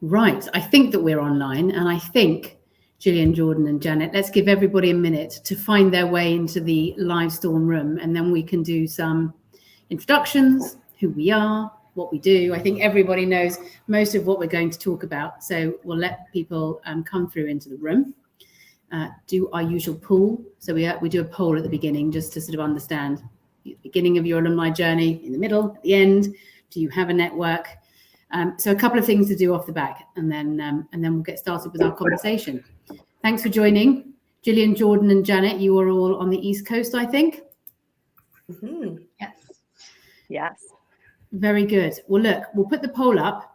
Right, I think that we're online, and I think Gillian, Jordan and Janet, let's give everybody a minute to find their way into the live storm room, and then we can do some introductions, who we are, what we do. I think everybody knows most of what we're going to talk about, so we'll let people come through into the room. Do our usual poll. So we do a poll at the beginning just to sort of understand the beginning of your alumni journey, in the middle, at the end. Do you have a network? So a couple of things to do off the back, and then we'll get started with our conversation. Thanks for joining. Gillian, Jordan and Janet, you are all on the East Coast, I think? Mm-hmm. Yes. Very good. Well, look, we'll put the poll up,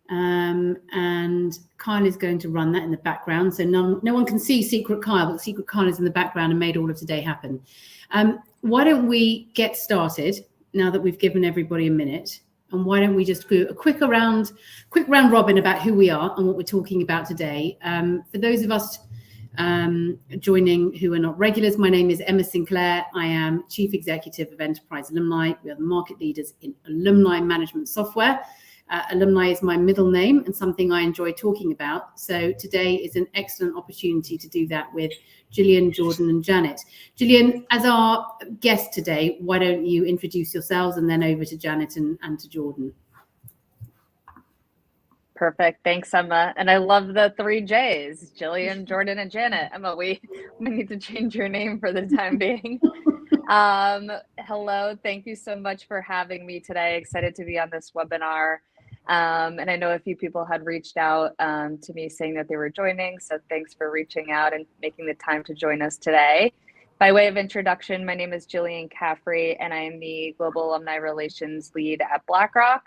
and Kyle is going to run that in the background. So no one can see Secret Kyle, but Secret Kyle is in the background and made all of today happen. Why don't we get started now that we've given everybody a minute? And why don't we just do a quick round robin about who we are and what we're talking about today. For those of us joining who are not regulars, my name is Emma Sinclair. I am Chief Executive of Enterprise Alumni. We are the market leaders in alumni management software. Alumni is my middle name and something I enjoy talking about. So today is an excellent opportunity to do that with Gillian, Jordan and Janet. Gillian, as our guest today, why don't you introduce yourselves and then over to Janet and to Jordan. Perfect. Thanks, Emma. And I love the 3 J's, Gillian, Jordan, and Janet. Emma, we need to change your name for the time being. Hello. Thank you so much for having me today. Excited to be on this webinar. And I know a few people had reached out to me saying that they were joining. So thanks for reaching out and making the time to join us today. By way of introduction, my name is Gillian Caffrey, and I am the Global Alumni Relations Lead at BlackRock,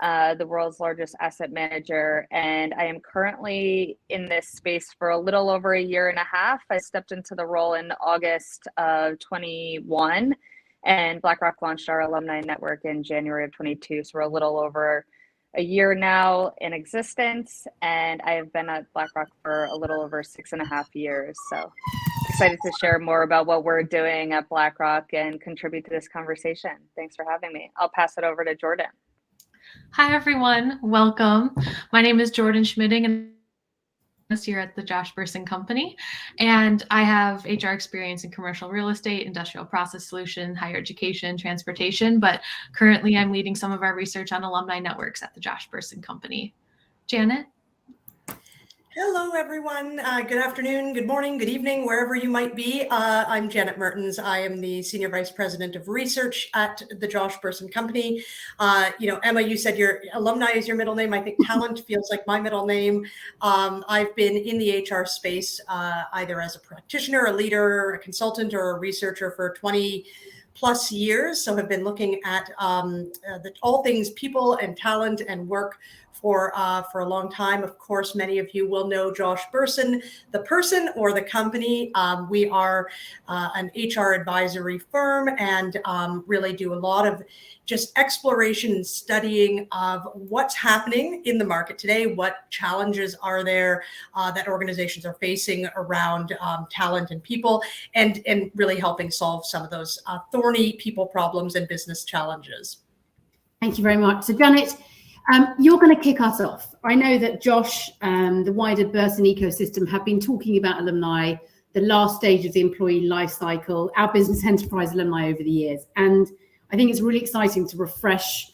the world's largest asset manager. And I am currently in this space for a little over a year and a half. I stepped into the role in August of 21, and BlackRock launched our alumni network in January of 22. So we're a little over a year now in existence, and I have been at BlackRock for a little over 6.5 years. So excited to share more about what we're doing at BlackRock and contribute to this conversation. Thanks for having me. I'll pass it over to Jordan. Hi, everyone. Welcome. My name is Jordan Schmidding, and this year at the Josh Bersin Company, and I have HR experience in commercial real estate, industrial process solution, higher education, transportation, but currently I'm leading some of our research on alumni networks at the Josh Bersin Company. Janet? Hello, everyone. Good afternoon, good morning, good evening, wherever you might be. I'm Janet Mertens. I am the Senior Vice President of Research at the Josh Bersin Company. Emma, you said your alumni is your middle name. I think talent feels like my middle name. I've been in the HR space either as a practitioner, a leader, a consultant, or a researcher for 20 plus years. So have been looking at all things people and talent and work for a long time. Of course, many of you will know Josh Bersin, the person or the company. We are an HR advisory firm and really do a lot of just exploration and studying of what's happening in the market today, what challenges are there that organizations are facing around talent and people, and really helping solve some of those thorny people problems and business challenges. Thank you very much. So Janet, you're going to kick us off. I know that Josh and the wider Bersin ecosystem have been talking about alumni, the last stage of the employee life cycle, our business enterprise alumni over the years. And I think it's really exciting to refresh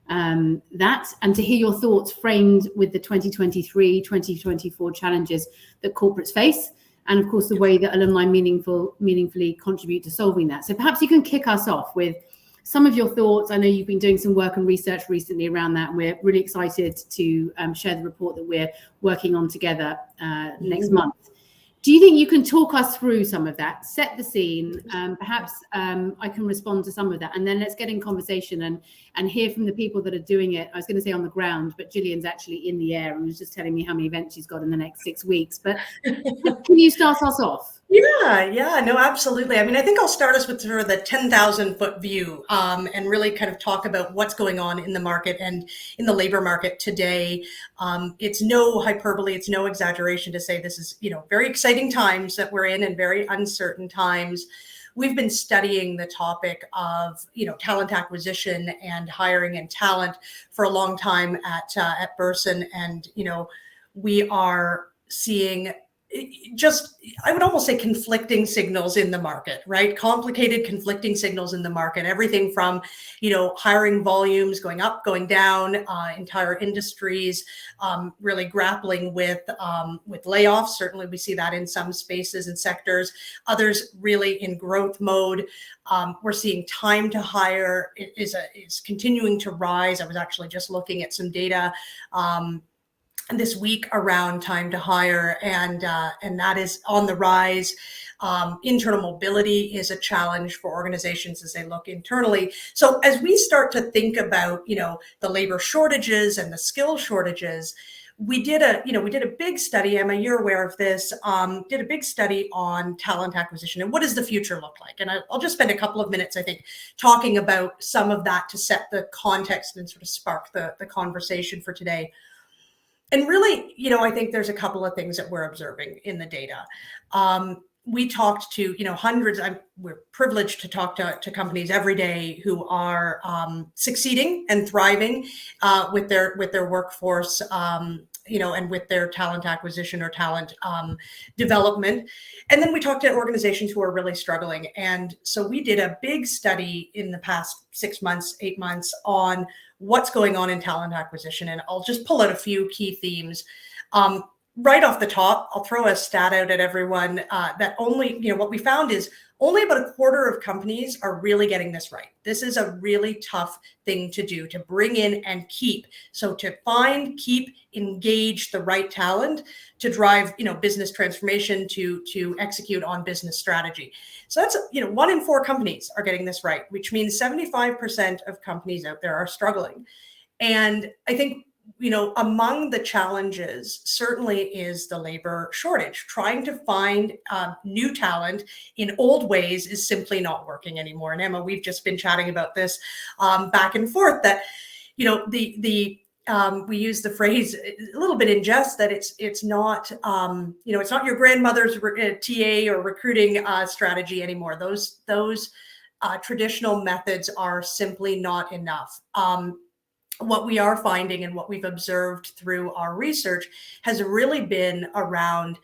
that and to hear your thoughts framed with the 2023, 2024 challenges that corporates face. And of course, the way that alumni meaningfully contribute to solving that. So perhaps you can kick us off with some of your thoughts. I know you've been doing some work and research recently around that, and we're really excited to share the report that we're working on together next month. Do you think you can talk us through some of that, set the scene? Perhaps I can respond to some of that, and then let's get in conversation and hear from the people that are doing it. I was going to say on the ground, but Gillian's actually in the air and was just telling me how many events she's got in the next 6 weeks. But can you start us off? Yeah, no, absolutely. I mean, I think I'll start us with sort of the 10,000 foot view and really kind of talk about what's going on in the market and in the labor market today. It's no hyperbole, it's no exaggeration to say this is, very exciting times that we're in and very uncertain times. we've been studying the topic of, talent acquisition and hiring and talent for a long time at Bersin. And, we are seeing just, I would almost say, conflicting signals in the market, right? Complicated, conflicting signals in the market, everything from, hiring volumes going up, going down, entire industries really grappling with layoffs. Certainly we see that in some spaces and sectors, others really in growth mode. We're seeing time to hire is continuing to rise. I was actually just looking at some data this week around time to hire, and that is on the rise. Internal mobility is a challenge for organizations as they look internally. So as we start to think about, the labor shortages and the skill shortages, we did a big study. Emma, you're aware of this. Did a big study on talent acquisition and what does the future look like? And I'll just spend a couple of minutes, I think, talking about some of that to set the context and sort of spark the conversation for today. And really, I think there's a couple of things that we're observing in the data. We talked to, hundreds. We're privileged to talk to companies every day who are succeeding and thriving with their workforce, and with their talent acquisition or talent development. And then we talked to organizations who are really struggling. And so we did a big study in the past 6 months, 8 months on what's going on in talent acquisition. And I'll just pull out a few key themes. Right off the top, I'll throw a stat out at everyone that only, what we found is only about a quarter of companies are really getting this right. This is a really tough thing to do, to bring in and keep. So to find, keep, engage the right talent to drive, business transformation, to execute on business strategy. So that's, 1 in 4 companies are getting this right, which means 75% of companies out there are struggling. And I think, among the challenges certainly is the labor shortage. Trying to find new talent in old ways is simply not working anymore. And Emma, we've just been chatting about this back and forth that, we use the phrase a little bit in jest that it's not, it's not your grandmother's TA or recruiting strategy anymore. Those traditional methods are simply not enough. What we are finding and what we've observed through our research has really been around,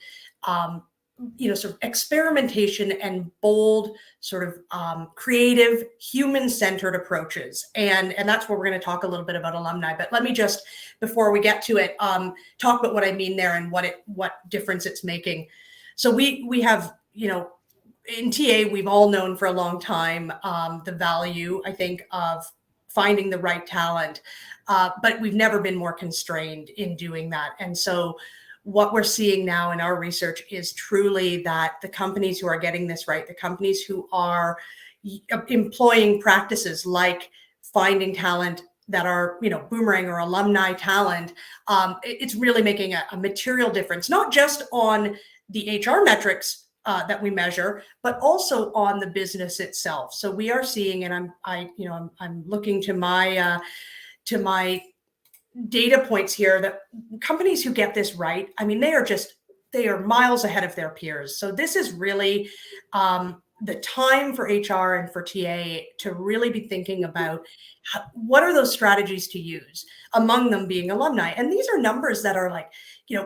sort of experimentation and bold, sort of creative, human-centered approaches. And that's where we're going to talk a little bit about Alumni. But let me just, before we get to it, talk about what I mean there and what difference it's making. So we have, in TA, we've all known for a long time the value, I think, of finding the right talent, but we've never been more constrained in doing that. And so what we're seeing now in our research is truly that the companies who are getting this right, the companies who are employing practices like finding talent that are, boomerang or alumni talent, it's really making a material difference, not just on the HR metrics that we measure, but also on the business itself. So we are seeing, and I'm looking to my data points here, that companies who get this right, they are miles ahead of their peers. So this is really the time for HR and for TA to really be thinking about what are those strategies to use, among them being alumni. And these are numbers that are like,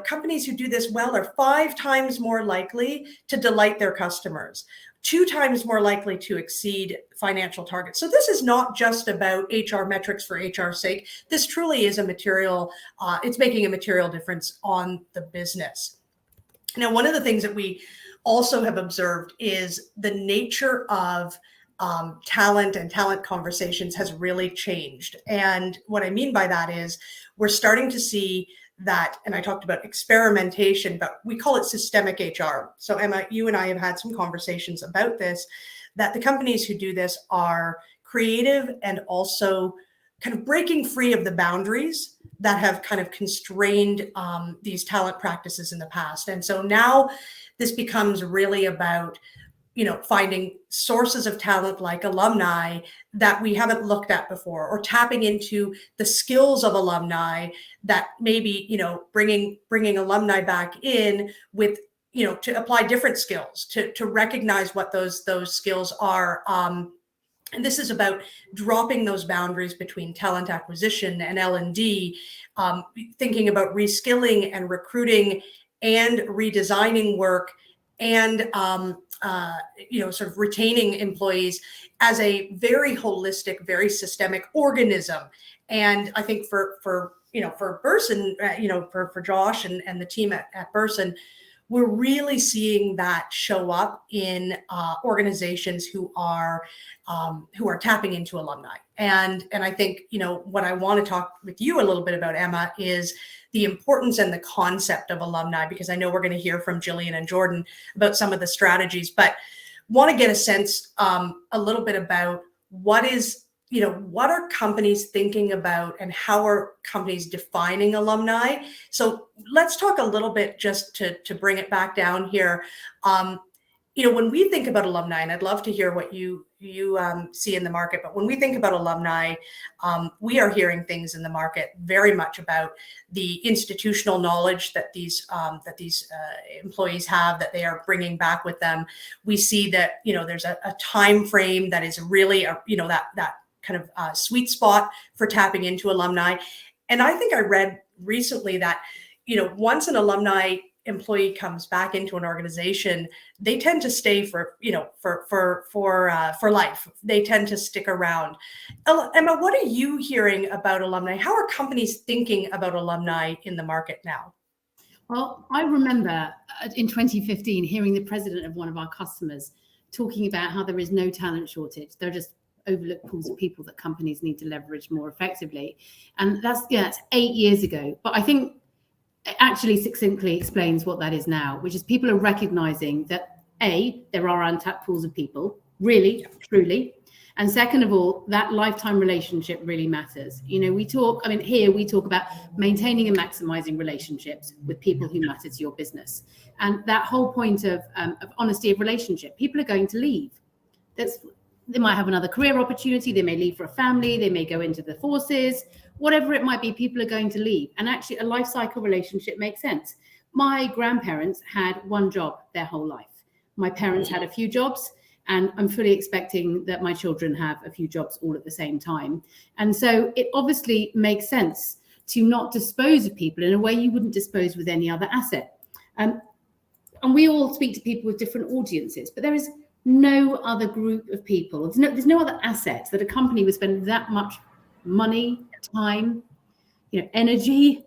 companies who do this well are 5 times more likely to delight their customers, 2 times more likely to exceed financial targets. So this is not just about HR metrics for HR's sake. This truly is a material, it's making a material difference on the business. Now, one of the things that we also have observed is the nature of talent and talent conversations has really changed. And what I mean by that is we're starting to see that, and I talked about experimentation, but we call it systemic HR. So Emma, you and I have had some conversations about this, that the companies who do this are creative and also kind of breaking free of the boundaries that have kind of constrained these talent practices in the past. And so now this becomes really about, finding sources of talent like alumni that we haven't looked at before, or tapping into the skills of alumni that maybe, bringing alumni back in with, to apply different skills, to recognize what those skills are. And this is about dropping those boundaries between talent acquisition and L&D, thinking about reskilling and recruiting and redesigning work, and sort of retaining employees as a very holistic, very systemic organism. And I think for Bersin, for Josh and the team at Bersin, we're really seeing that show up in organizations who are tapping into alumni. And I think, what I want to talk with you a little bit about, Emma, is the importance and the concept of alumni, because I know we're going to hear from Jillian and Jordan about some of the strategies, but want to get a sense a little bit about what are companies thinking about and how are companies defining alumni? So let's talk a little bit just to bring it back down here. When we think about alumni, and I'd love to hear what you see in the market, but when we think about alumni, we are hearing things in the market very much about the institutional knowledge that these employees have, that they are bringing back with them. We see that there's a time frame that is really that kind of sweet spot for tapping into alumni. And I think I read recently that once an alumni employee comes back into an organization, they tend to stay for life. They tend to stick around. Emma, what are you hearing about alumni? How are companies thinking about alumni in the market now? Well, I remember in 2015 hearing the president of one of our customers talking about how there is no talent shortage. There are just overlooked pools of people that companies need to leverage more effectively. And that's 8 years ago. But I think it actually succinctly explains what that is now, which is people are recognizing that there are untapped pools of people, really, truly. And second of all, that lifetime relationship really matters. We talk about maintaining and maximizing relationships with people who matter to your business. And that whole point of honesty of relationship, people are going to leave. They might have another career opportunity. They may leave for a family. They may go into the forces, whatever it might be, people are going to leave. And actually a life cycle relationship makes sense. My grandparents had one job their whole life. My parents had a few jobs, and I'm fully expecting that my children have a few jobs all at the same time. And so it obviously makes sense to not dispose of people in a way you wouldn't dispose with any other asset. And we all speak to people with different audiences, but there is no other group of people. There's no other assets that a company would spend that much money, time, energy,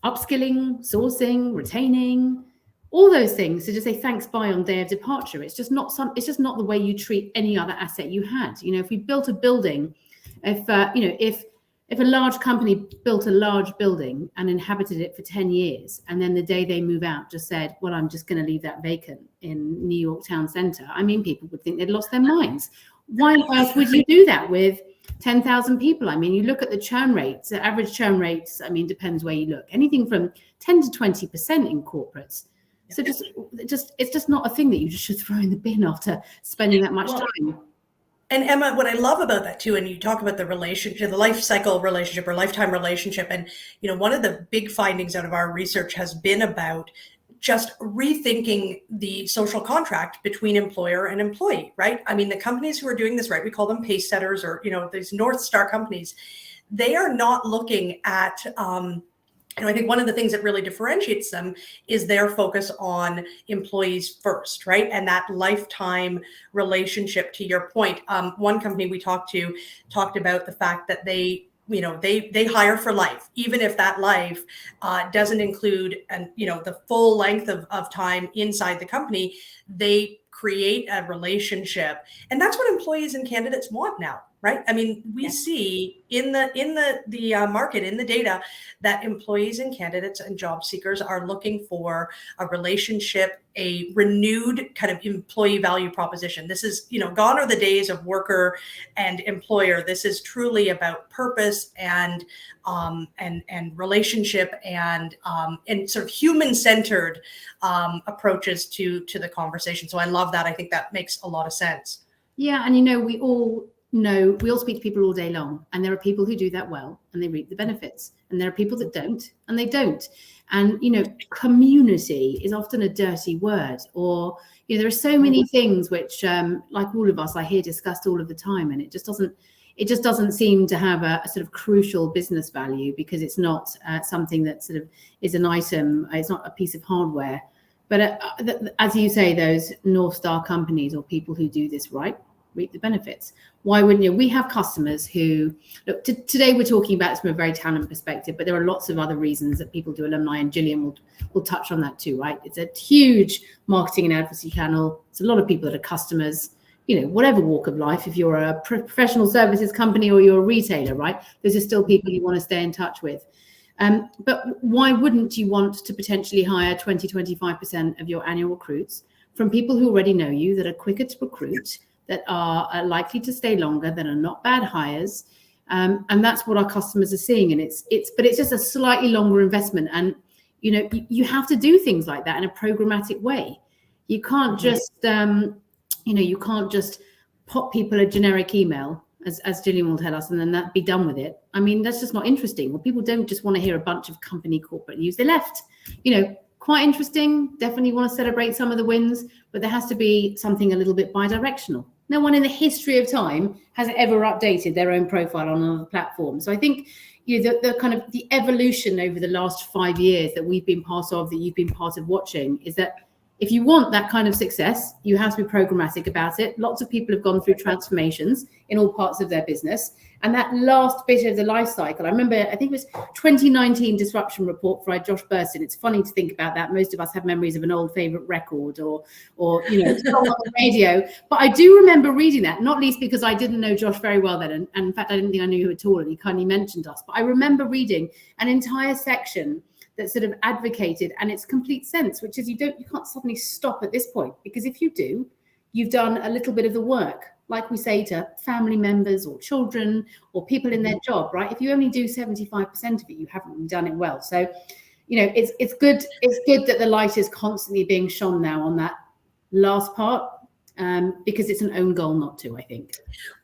upskilling, sourcing, retaining, all those things to just say thanks, bye on day of departure. It's just not the way you treat any other asset you had. If we built a building, if a large company built a large building and inhabited it for 10 years, and then the day they move out just said, well, I'm just going to leave that vacant in New York town center, people would think they'd lost their minds. Why on earth would you do that with 10,000 people? You look at the churn rates, the average churn rates, depends where you look, anything from 10 to 20% in corporates. So it's just not a thing that you just should throw in the bin after spending that much time. And Emma, what I love about that too, and you talk about the relationship, the life cycle relationship or lifetime relationship. And, one of the big findings out of our research has been about just rethinking the social contract between employer and employee, right? The companies who are doing this right, we call them pace setters, or, these North Star companies, they are not looking at, I think one of the things that really differentiates them is their focus on employees first, right? And that lifetime relationship, to your point. One company we talked about the fact that they hire for life, even if that life doesn't include the full length of time inside the company. They create a relationship, and that's what employees and candidates want now, right? We see in the market, in the data, that employees and candidates and job seekers are looking for a relationship, a renewed kind of employee value proposition. This is, gone are the days of worker and employer. This is truly about purpose and relationship and sort of human-centered approaches to the conversation. So I love that. I think that makes a lot of sense. Yeah, and we all no, we all speak to people all day long, and there are people who do that well and they reap the benefits, and there are people that don't and they don't. And community is often a dirty word, or there are so many things which, like all of us, I hear discussed all of the time, and it just doesn't seem to have a sort of crucial business value, because it's not something that sort of is an item. It's not a piece of hardware. But as you say, those North Star companies or people who do this right reap the benefits. Why wouldn't you? We have customers who, look, today we're talking about this from a very talent perspective, but there are lots of other reasons that people do alumni, and Gillian will touch on that too, right? It's a huge marketing and advocacy channel. It's a lot of people that are customers, whatever walk of life. If you're a professional services company or you're a retailer, right? Those are still people you want to stay in touch with. But why wouldn't you want to potentially hire 20-25% of your annual recruits from people who already know you, that are quicker to recruit, that are likely to stay longer, that are not bad hires? And that's what our customers are seeing. And it's just a slightly longer investment. And, you have to do things like that in a programmatic way. You can't just, you can't just pop people a generic email, as Gillian will tell us, and then that be done with it. I mean, that's just not interesting. Well, people don't just want to hear a bunch of company corporate news. They left, quite interesting. Definitely want to celebrate some of the wins, but there has to be something a little bit bi-directional. No one in the history of time has ever updated their own profile on another platform. So I think the kind of the evolution over the last 5 years that we've been part of, that you've been part of watching, is that if you want that kind of success, you have to be programmatic about it. Lots of people have gone through transformations in all parts of their business. And that last bit of the life cycle, I remember, I think it was 2019 disruption report by Josh Bersin. It's funny to think about that. Most of us have memories of an old favorite record or song on the radio. But I do remember reading that, not least because I didn't know Josh very well then. And in fact, I didn't think I knew him at all. And he kindly mentioned us. But I remember reading an entire section that sort of advocated, and it's complete sense, which is you can't suddenly stop at this point, because if you do, you've done a little bit of the work, like we say to family members or children or people in their job, right? If you only do 75% of it, you haven't done it well. So, it's good that the light is constantly being shone now on that last part, because it's an own goal not to, I think.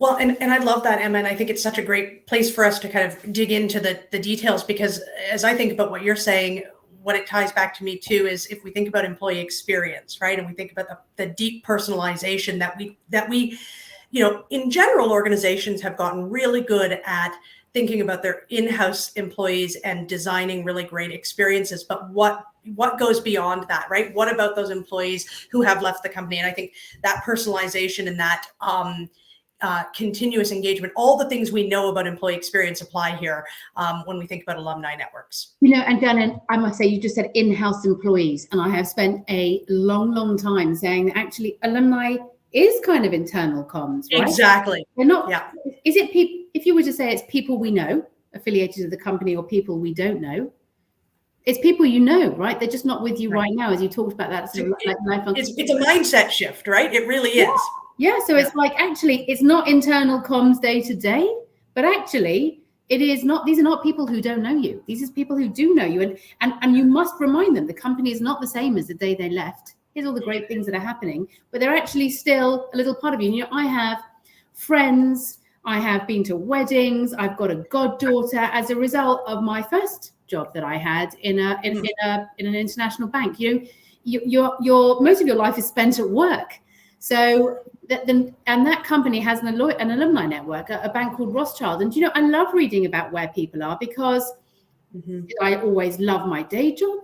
Well, and I love that, Emma, and I think it's such a great place for us to kind of dig into the details, because as I think about what you're saying, what it ties back to me too is if we think about employee experience, right? And we think about the deep personalization that we in general, organizations have gotten really good at thinking about their in-house employees and designing really great experiences. But what goes beyond that, right? What about those employees who have left the company? And I think that personalization and that continuous engagement, all the things we know about employee experience apply here when we think about alumni networks. And Dan, I must say, you just said in-house employees, and I have spent a long time saying that actually alumni is kind of internal comms, right? Exactly. They're not. Yeah. Is it people? If you were to say it's people we know affiliated to the company, or people we don't know, it's people right? They're just not with you right now, as you talked about that. Sort of it's a mindset shift, right? It really is. Yeah. So it's like, actually, it's not internal comms day to day, but actually it is not. These are not people who don't know you. These are people who do know you, and you must remind them the company is not the same as the day they left. Here's all the great things that are happening, but they're actually still a little part of you. I have friends, I have been to weddings, I've got a goddaughter as a result of my first job that I had in an international bank. Your most of your life is spent at work. So that company has an alumni network, a bank called Rothschild. And I love reading about where people are, because I always love my day job.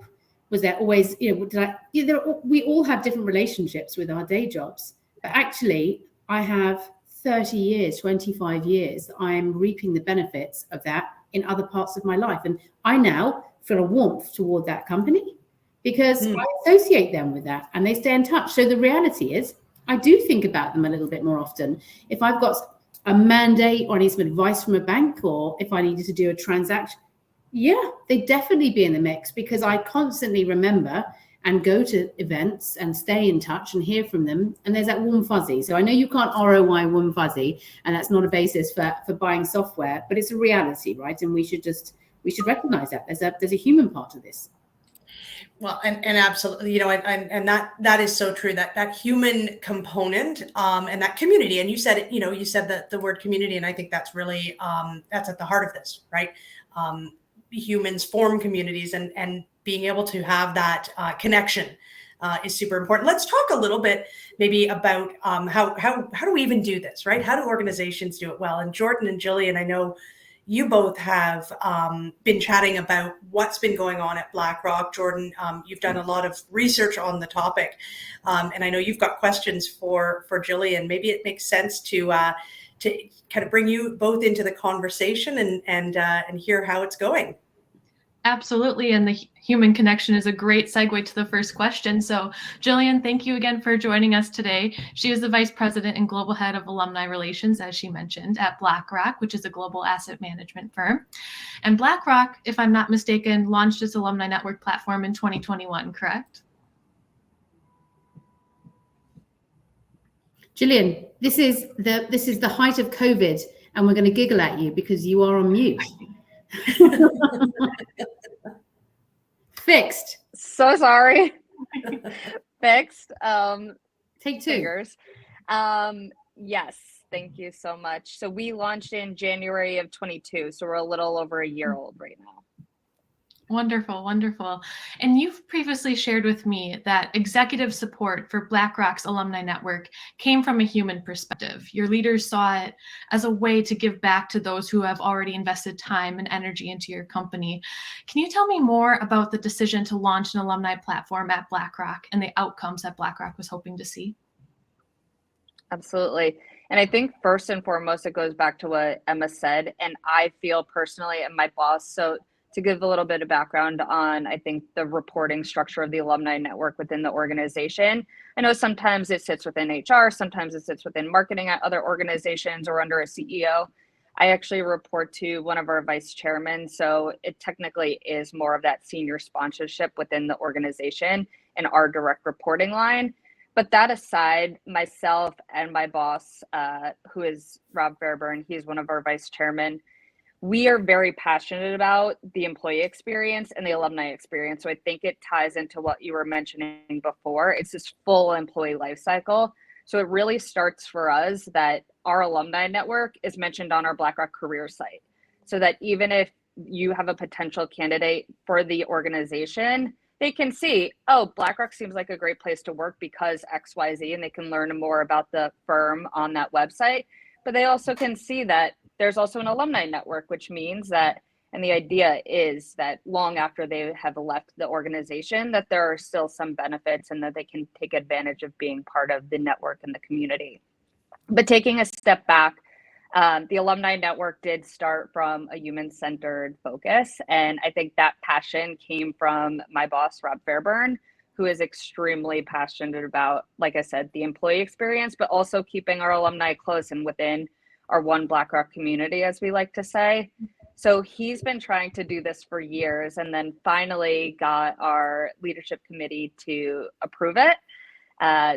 Was there always, we all have different relationships with our day jobs, but actually I have 30 years, 25 years, I'm reaping the benefits of that in other parts of my life. And I now feel a warmth toward that company because I associate them with that and they stay in touch. So the reality is I do think about them a little bit more often. If I've got a mandate or I need some advice from a bank, or if I needed to do a transaction, they'd definitely be in the mix, because I constantly remember and go to events and stay in touch and hear from them. And there's that warm fuzzy. So I know you can't ROI warm fuzzy, and that's not a basis for buying software, but it's a reality, right? And we should recognize that there's a human part of this. Well, and absolutely, and that is so true, that human component, and that community. And you said it, you said that the word community, and I think that's really, that's at the heart of this, right? Humans form communities, and being able to have that connection is super important. Let's talk a little bit maybe about how do we even do this, right? How do organizations do it well? And Jordan and Jillian, I know you both have been chatting about what's been going on at BlackRock. Jordan, you've done a lot of research on the topic, and I know you've got questions for Jillian. Maybe it makes sense to kind of bring you both into the conversation and hear how it's going. Absolutely. And the human connection is a great segue to the first question. So Jillian, thank you again for joining us today. She is the Vice President and Global Head of Alumni Relations, as she mentioned, at BlackRock, which is a global asset management firm. And BlackRock, if I'm not mistaken, launched its Alumni Network platform in 2021, correct? Jillian, this is the height of COVID, and we're going to giggle at you because you are on mute. Fixed. So sorry. Fixed. Take two. Fingers. Yes, thank you so much. So we launched in January of 22, so we're a little over a year old right now. Wonderful, wonderful. And you've previously shared with me that executive support for BlackRock's alumni network came from a human perspective. Your leaders saw it as a way to give back to those who have already invested time and energy into your company. Can you tell me more about the decision to launch an alumni platform at BlackRock and the outcomes that BlackRock was hoping to see? Absolutely. And I think first and foremost, it goes back to what Emma said. And I feel personally, and my boss, so to give a little bit of background on, I think, the reporting structure of the alumni network within the organization. I know sometimes it sits within HR, sometimes it sits within marketing at other organizations or under a CEO. I actually report to one of our vice chairmen, so it technically is more of that senior sponsorship within the organization and our direct reporting line. But that aside, myself and my boss, who is Rob Fairburn, he's one of our vice chairmen, we are very passionate about the employee experience and the alumni experience. So I think it ties into what you were mentioning before. It's this full employee life cycle. So it really starts for us that our alumni network is mentioned on our BlackRock career site. So that even if you have a potential candidate for the organization, they can see, oh, BlackRock seems like a great place to work because XYZ, and they can learn more about the firm on that website. But they also can see that there's also an alumni network, which means that, and the idea is that long after they have left the organization, that there are still some benefits and that they can take advantage of being part of the network and the community. But taking a step back, the alumni network did start from a human-centered focus. And I think that passion came from my boss, Rob Fairburn, who is extremely passionate about, like I said, the employee experience, but also keeping our alumni close and within our one BlackRock community, as we like to say. So he's been trying to do this for years and then finally got our leadership committee to approve it.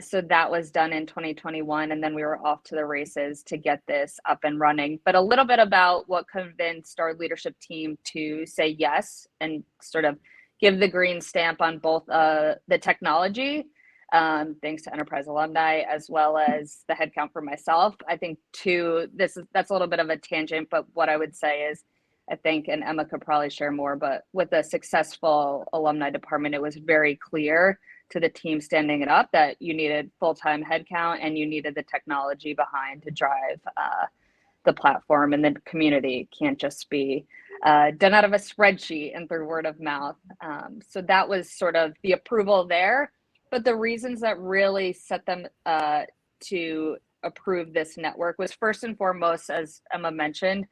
So that was done in 2021, and then we were off to the races to get this up and running. But a little bit about what convinced our leadership team to say yes and sort of give the green stamp on both the technology, thanks to Enterprise Alumni, as well as the headcount for myself. I think that's a little bit of a tangent, but what I would say is, I think, and Emma could probably share more, but with a successful alumni department, it was very clear to the team standing it up that you needed full-time headcount and you needed the technology behind to drive the platform, and the community can't just be done out of a spreadsheet and through word of mouth. So that was sort of the approval there. But the reasons that really set them to approve this network was first and foremost, as Emma mentioned,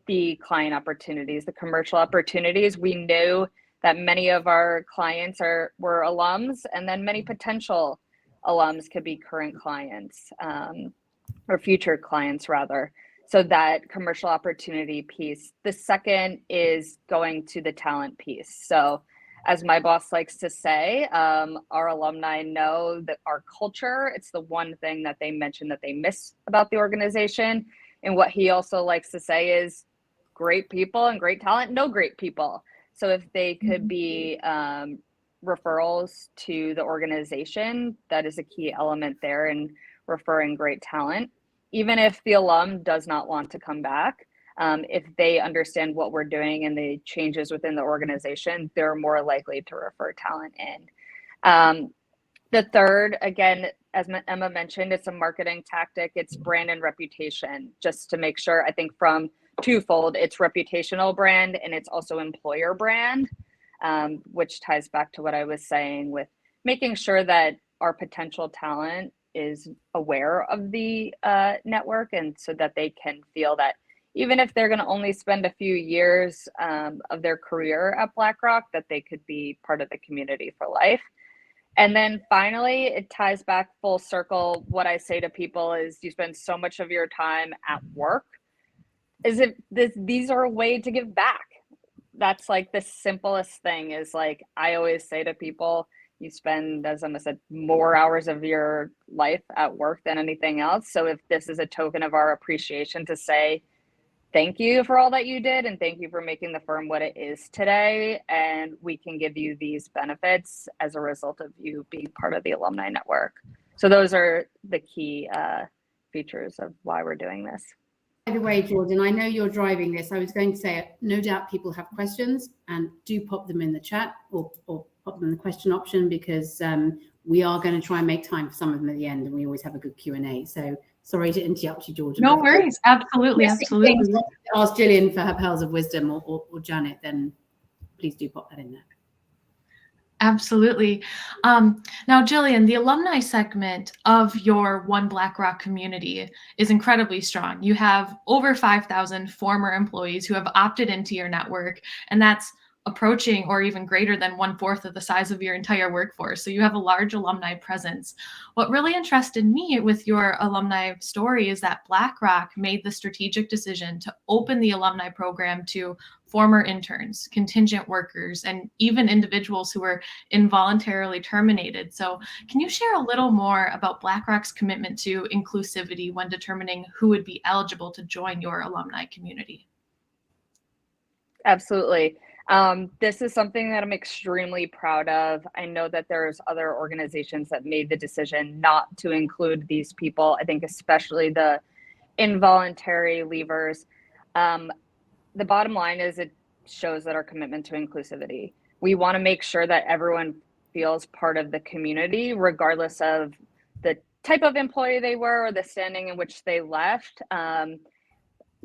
the client opportunities, the commercial opportunities. We knew that many of our clients were alums, and then many potential alums could be current clients or future clients rather. So that commercial opportunity piece. The second is going to the talent piece. So as my boss likes to say, our alumni know that our culture, it's the one thing that they mention that they miss about the organization. And what he also likes to say is great people and great talent know great people. So if they could be referrals to the organization. That is a key element there in referring great talent. Even if the alum does not want to come back, if they understand what we're doing and the changes within the organization, they're more likely to refer talent in. The third, again, as Emma mentioned, it's a marketing tactic. It's brand and reputation, just to make sure, I think from twofold, it's reputational brand and it's also employer brand, which ties back to what I was saying with making sure that our potential talent is aware of the network, and so that they can feel that even if they're going to only spend a few years of their career at BlackRock, that they could be part of the community for life. And then finally, it ties back full circle. What I say to people is, you spend so much of your time at work. These are a way to give back. That's like the simplest thing. Is like, I always say to people, you spend, as Emma said, more hours of your life at work than anything else. So if this is a token of our appreciation to say, thank you for all that you did, and thank you for making the firm what it is today, and we can give you these benefits as a result of you being part of the alumni network. So those are the key features of why we're doing this. By the way, Jordan, I know you're driving this. I was going to say, no doubt people have questions, and do pop them in the chat or pop them in the question option, because we are going to try and make time for some of them at the end, and we always have a good Q&A. So sorry to interrupt you, Jordan. No worries. Absolutely. Absolutely. Ask Gillian for her pearls of wisdom, or Janet, then please do pop that in there. Absolutely. Now, Gillian, the alumni segment of your One BlackRock community is incredibly strong. You have over 5,000 former employees who have opted into your network, and that's approaching or even greater than 1/4 of the size of your entire workforce. So you have a large alumni presence. What really interested me with your alumni story is that BlackRock made the strategic decision to open the alumni program to former interns, contingent workers, and even individuals who were involuntarily terminated. So can you share a little more about BlackRock's commitment to inclusivity when determining who would be eligible to join your alumni community? Absolutely. This is something that I'm extremely proud of. I know that there's other organizations that made the decision not to include these people. I think especially the involuntary leavers. The bottom line is, it shows that our commitment to inclusivity. We want to make sure that everyone feels part of the community, regardless of the type of employee they were or the standing in which they left.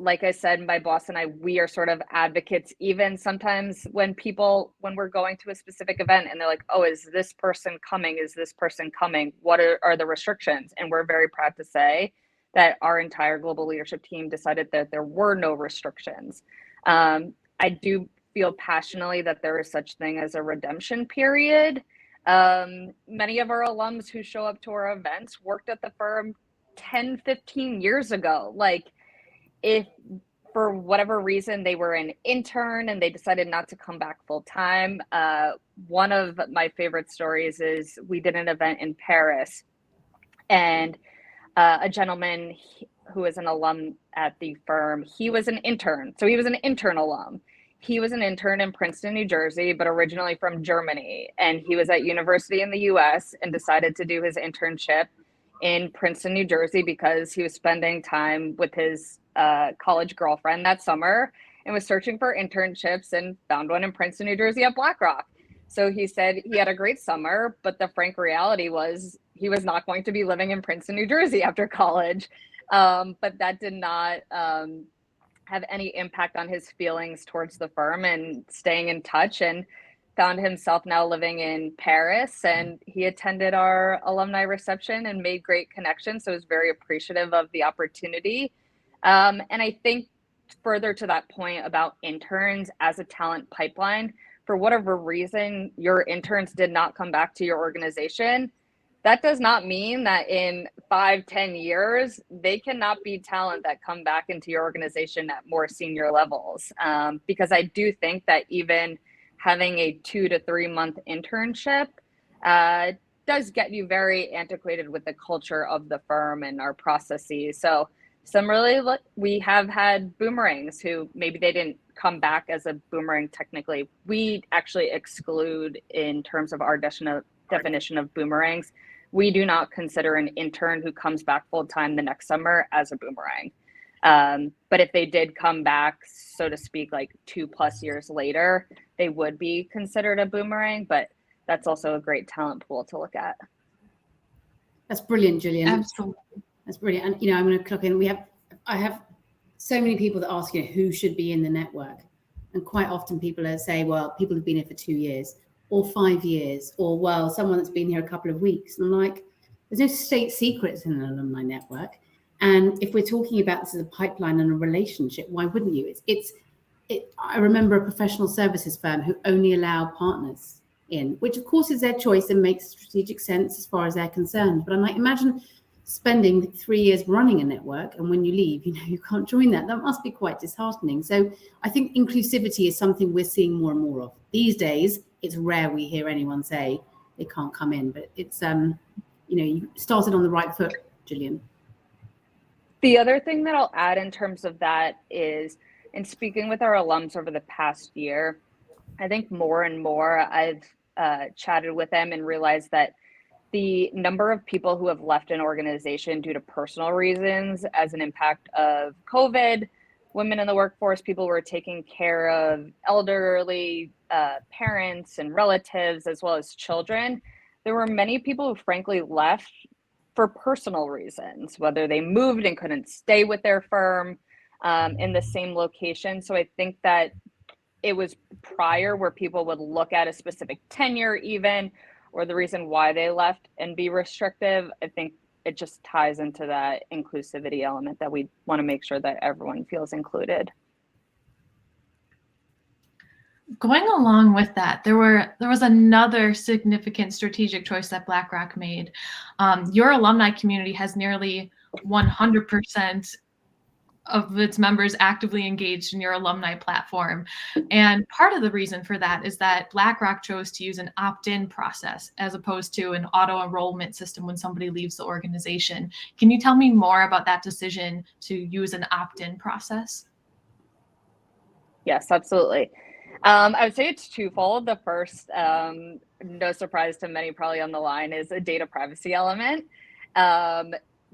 Like I said, my boss and I, we are sort of advocates, even sometimes when we're going to a specific event and they're like, oh, is this person coming? Is this person coming? What are the restrictions? And we're very proud to say that our entire global leadership team decided that there were no restrictions. I do feel passionately that there is such thing as a redemption period. Many of our alums who show up to our events worked at the firm 10, 15 years ago. Like, if for whatever reason they were an intern and they decided not to come back full time, one of my favorite stories is we did an event in Paris, and a gentleman who was an alum at the firm, he was an intern. So he was an intern alum. He was an intern in Princeton, New Jersey, but originally from Germany. And he was at university in the US and decided to do his internship in Princeton, New Jersey, because he was spending time with his college girlfriend that summer and was searching for internships and found one in Princeton, New Jersey at BlackRock. So he said he had a great summer, but the frank reality was he was not going to be living in Princeton, New Jersey after college. But that did not have any impact on his feelings towards the firm and staying in touch, and found himself now living in Paris. And he attended our alumni reception and made great connections. So I was very appreciative of the opportunity. And I think further to that point about interns as a talent pipeline, for whatever reason, your interns did not come back to your organization, that does not mean that in 5-10 years, they cannot be talent that come back into your organization at more senior levels. Because I do think that even having a 2 to 3 month internship does get you very antiquated with the culture of the firm and our processes. So we have had boomerangs who maybe they didn't come back as a boomerang technically. We actually exclude, in terms of our definition of boomerangs, we do not consider an intern who comes back full-time the next summer as a boomerang. But if they did come back, so to speak, like 2+ years later, they would be considered a boomerang, but that's also a great talent pool to look at. That's brilliant, Gillian. Absolutely. That's brilliant. And, I'm going to clock in. I have so many people that ask, who should be in the network? And quite often people say, well, people have been here for 2 years or 5 years, or, well, someone that's been here a couple of weeks. And I'm like, there's no state secrets in an alumni network. And if we're talking about this as a pipeline and a relationship, why wouldn't you? I remember a professional services firm who only allow partners in, which of course is their choice and makes strategic sense as far as they're concerned. But I'm like, imagine spending 3 years running a network, and when you leave, you can't join that. That must be quite disheartening. So I think inclusivity is something we're seeing more and more of. These days, it's rare we hear anyone say they can't come in, but it's, you started on the right foot, Gillian. The other thing that I'll add in terms of that is, in speaking with our alums over the past year, I think more and more I've chatted with them and realized that the number of people who have left an organization due to personal reasons as an impact of COVID, women in the workforce, people who are taking care of elderly parents and relatives, as well as children. There were many people who frankly left for personal reasons, whether they moved and couldn't stay with their firm in the same location. So I think that it was prior where people would look at a specific tenure even, or the reason why they left and be restrictive. I think it just ties into that inclusivity element that we want to make sure that everyone feels included. Going along with that, there was another significant strategic choice that BlackRock made. Your alumni community has nearly 100% of its members actively engaged in your alumni platform. And part of the reason for that is that BlackRock chose to use an opt-in process as opposed to an auto-enrollment system when somebody leaves the organization. Can you tell me more about that decision to use an opt-in process? Yes, absolutely. I would say it's twofold. The first, no surprise to many probably on the line, is a data privacy element.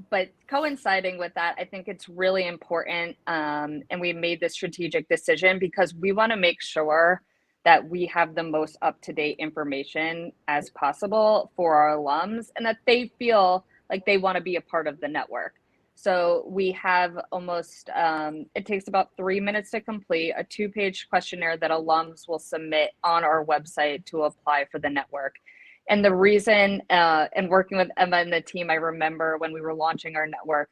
But coinciding with that, I think it's really important, and we made this strategic decision because we want to make sure that we have the most up-to-date information as possible for our alums and that they feel like they want to be a part of the network. So we have almost, it takes about 3 minutes to complete, a 2-page questionnaire that alums will submit on our website to apply for the network. And the reason, and working with Emma and the team, I remember when we were launching our network,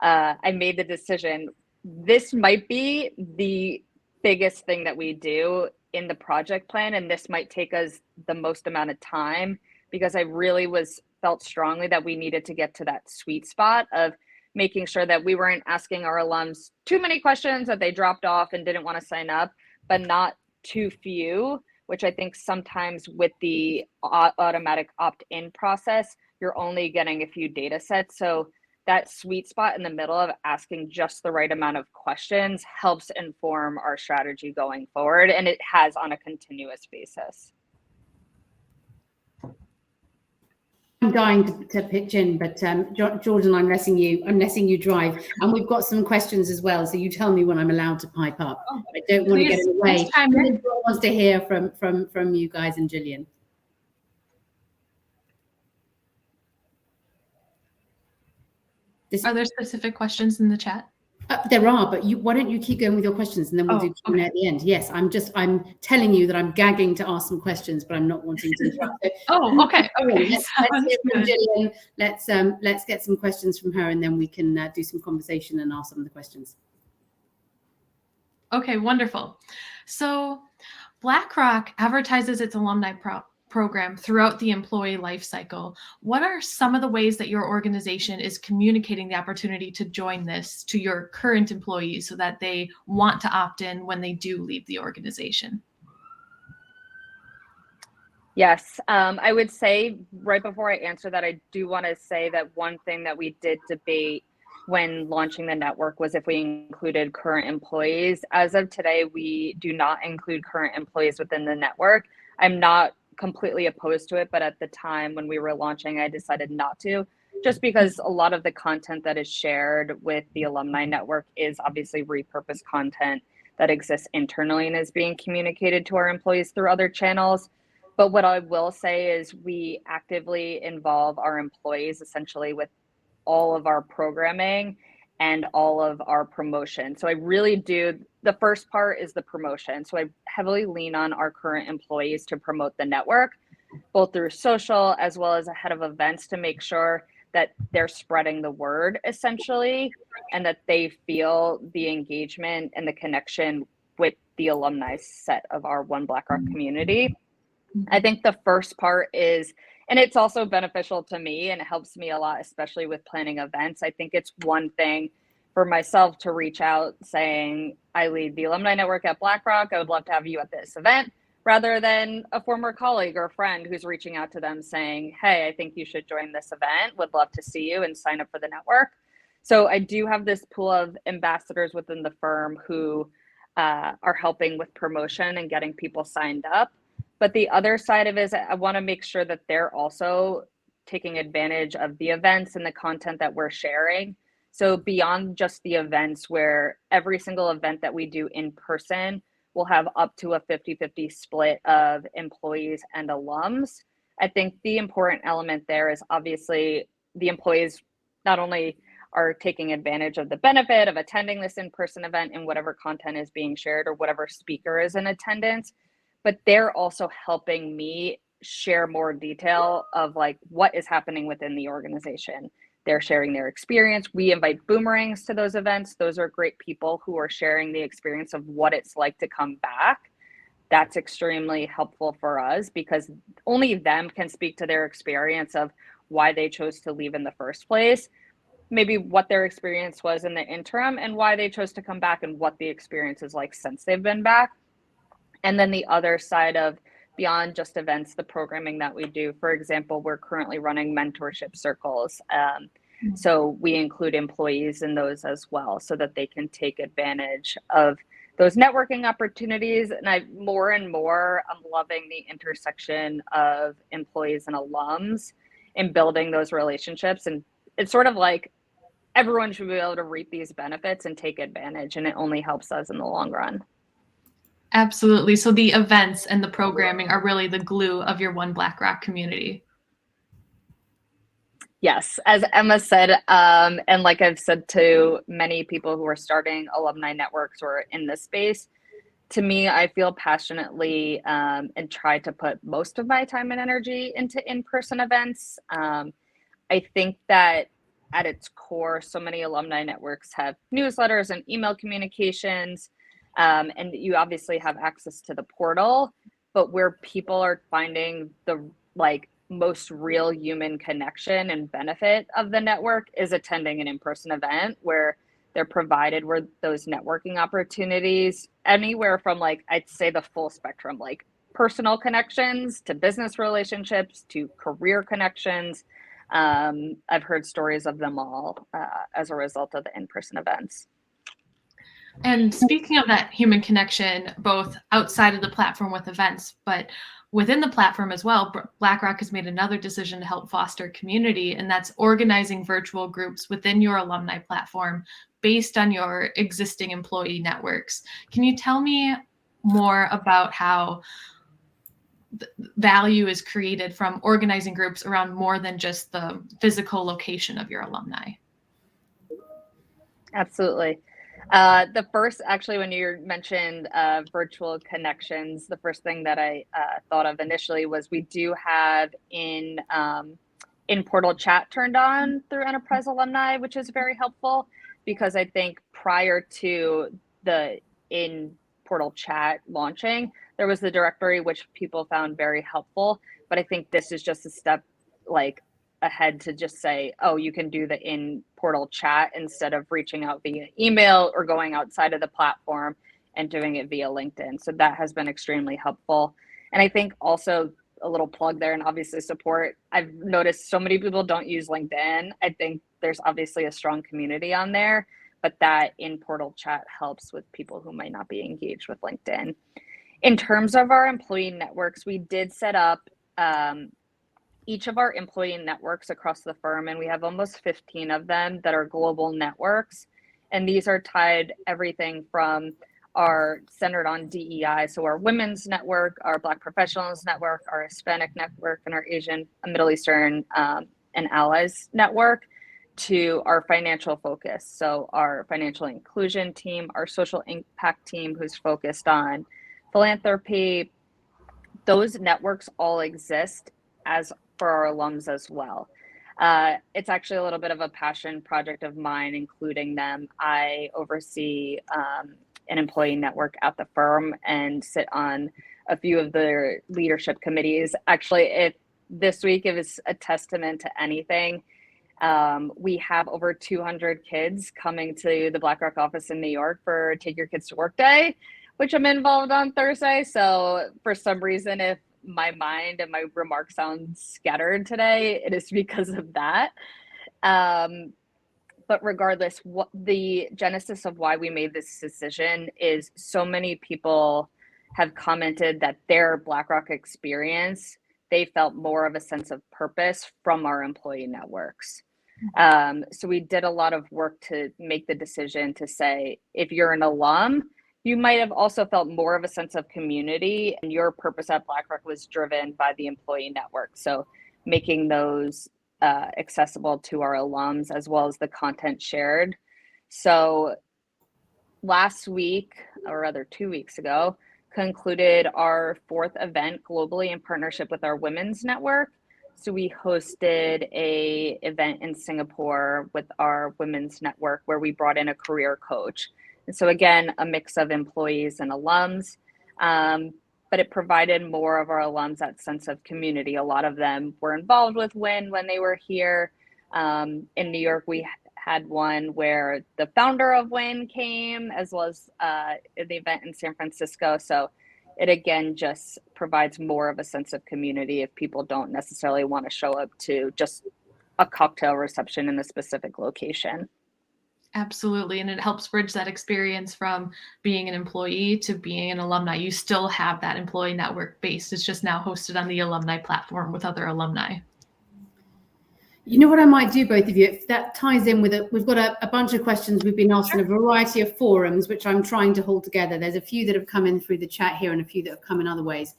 I made the decision, this might be the biggest thing that we do in the project plan, and this might take us the most amount of time, because I really felt strongly that we needed to get to that sweet spot of making sure that we weren't asking our alums too many questions that they dropped off and didn't want to sign up, but not too few, which I think sometimes with the automatic opt-in process, you're only getting a few data sets. So that sweet spot in the middle of asking just the right amount of questions helps inform our strategy going forward, and it has on a continuous basis. I'm dying to pitch in, but Jordan, I'm letting you drive, and we've got some questions as well. So you tell me when I'm allowed to pipe up. I don't want to get in the way. Everyone wants to hear from you guys and Gillian. Are there specific questions in the chat? There are, but why don't you keep going with your questions, and then we'll do Q&A at the end. Yes, I'm telling you that I'm gagging to ask some questions, but I'm not wanting to interrupt. Okay. Let's hear from Gillian. Let's get some questions from her, and then we can do some conversation and ask some of the questions. Okay, wonderful. So BlackRock advertises its alumni program throughout the employee life cycle. What are some of the ways that your organization is communicating the opportunity to join this to your current employees so that they want to opt in when they do leave the organization? Yes, I would say right before I answer that, I do want to say that one thing that we did debate when launching the network was if we included current employees. As of today, we do not include current employees within the network. I'm not completely opposed to it, but at the time when we were launching, I decided not to, just because a lot of the content that is shared with the alumni network is obviously repurposed content that exists internally and is being communicated to our employees through other channels. But what I will say is we actively involve our employees essentially with all of our programming and all of our promotion. So I really do, the first part is the promotion. So I heavily lean on our current employees to promote the network, both through social as well as ahead of events, to make sure that they're spreading the word essentially, and that they feel the engagement and the connection with the alumni set of our One BlackRock community. I think the first part is, and it's also beneficial to me and it helps me a lot, especially with planning events. I think it's one thing for myself to reach out saying, I lead the alumni network at BlackRock. I would love to have you at this event, rather than a former colleague or friend who's reaching out to them saying, hey, I think you should join this event. Would love to see you and sign up for the network. So I do have this pool of ambassadors within the firm who are helping with promotion and getting people signed up. But the other side of it is I want to make sure that they're also taking advantage of the events and the content that we're sharing. So beyond just the events, where every single event that we do in person will have up to a 50-50 split of employees and alums. I think the important element there is obviously the employees not only are taking advantage of the benefit of attending this in-person event and whatever content is being shared or whatever speaker is in attendance, but they're also helping me share more detail of like what is happening within the organization. They're sharing their experience. We invite boomerangs to those events. Those are great people who are sharing the experience of what it's like to come back. That's extremely helpful for us because only them can speak to their experience of why they chose to leave in the first place, maybe what their experience was in the interim and why they chose to come back and what the experience is like since they've been back. And then the other side of beyond just events, the programming that we do. For example, we're currently running mentorship circles. So we include employees in those as well so that they can take advantage of those networking opportunities. And more and more, I'm loving the intersection of employees and alums in building those relationships. And it's sort of like everyone should be able to reap these benefits and take advantage, and it only helps us in the long run. Absolutely. So the events and the programming are really the glue of your One BlackRock community. Yes, as Emma said, and like I've said to many people who are starting alumni networks or in this space, to me, I feel passionately and try to put most of my time and energy into in-person events. I think that at its core, so many alumni networks have newsletters and email communications. And you obviously have access to the portal, but where people are finding the most real human connection and benefit of the network is attending an in-person event where they're provided with those networking opportunities, anywhere from I'd say the full spectrum, personal connections to business relationships to career connections. I've heard stories of them all as a result of the in-person events. And speaking of that human connection, both outside of the platform with events, but within the platform as well, BlackRock has made another decision to help foster community, and that's organizing virtual groups within your alumni platform based on your existing employee networks. Can you tell me more about how value is created from organizing groups around more than just the physical location of your alumni? Absolutely. The first, actually, when you mentioned virtual connections, the first thing that I thought of initially was we do have in portal chat turned on through Enterprise Alumni, which is very helpful because I think prior to the in portal chat launching, there was the directory, which people found very helpful. But I think this is just a step ahead to just say, oh, you can do the in portal chat instead of reaching out via email or going outside of the platform and doing it via LinkedIn. So that has been extremely helpful. And I think also a little plug there and obviously support. I've noticed so many people don't use LinkedIn. I think there's obviously a strong community on there, but that in-portal chat helps with people who might not be engaged with LinkedIn. In terms of our employee networks, we did set up each of our employee networks across the firm, and we have almost 15 of them that are global networks. And these are tied everything from our centered on DEI, so our women's network, our Black professionals network, our Hispanic network, and our Asian, Middle Eastern, and allies network, to our financial focus. So our financial inclusion team, our social impact team who's focused on philanthropy. Those networks all exist as for our alums as well. It's actually a little bit of a passion project of mine, including them. I oversee an employee network at the firm and sit on a few of the leadership committees. Actually, this week it was a testament to anything. We have over 200 kids coming to the BlackRock office in New York for Take Your Kids to Work Day, which I'm involved on Thursday. So for some reason, if my mind and my remarks sound scattered today, it is because of that. But regardless, what the genesis of why we made this decision is so many people have commented that their BlackRock experience, they felt more of a sense of purpose from our employee networks. So we did a lot of work to make the decision to say, if you're an alum, you might have also felt more of a sense of community, and your purpose at BlackRock was driven by the employee network. So making those accessible to our alums, as well as the content shared. So last week, or rather 2 weeks ago, concluded our 4th event globally in partnership with our women's network. So we hosted a event in Singapore with our women's network where we brought in a career coach. And so again, a mix of employees and alums, but it provided more of our alums that sense of community. A lot of them were involved with WIN when they were here. In New York, we had one where the founder of WIN came, as well as the event in San Francisco. So it again just provides more of a sense of community if people don't necessarily want to show up to just a cocktail reception in a specific location. Absolutely. And it helps bridge that experience from being an employee to being an alumni. You still have that employee network base. It's just now hosted on the alumni platform with other alumni. You know what I might do, both of you, if that ties in with it, we've got a bunch of questions we've been asked in a variety of forums, which I'm trying to hold together. There's a few that have come in through the chat here and a few that have come in other ways.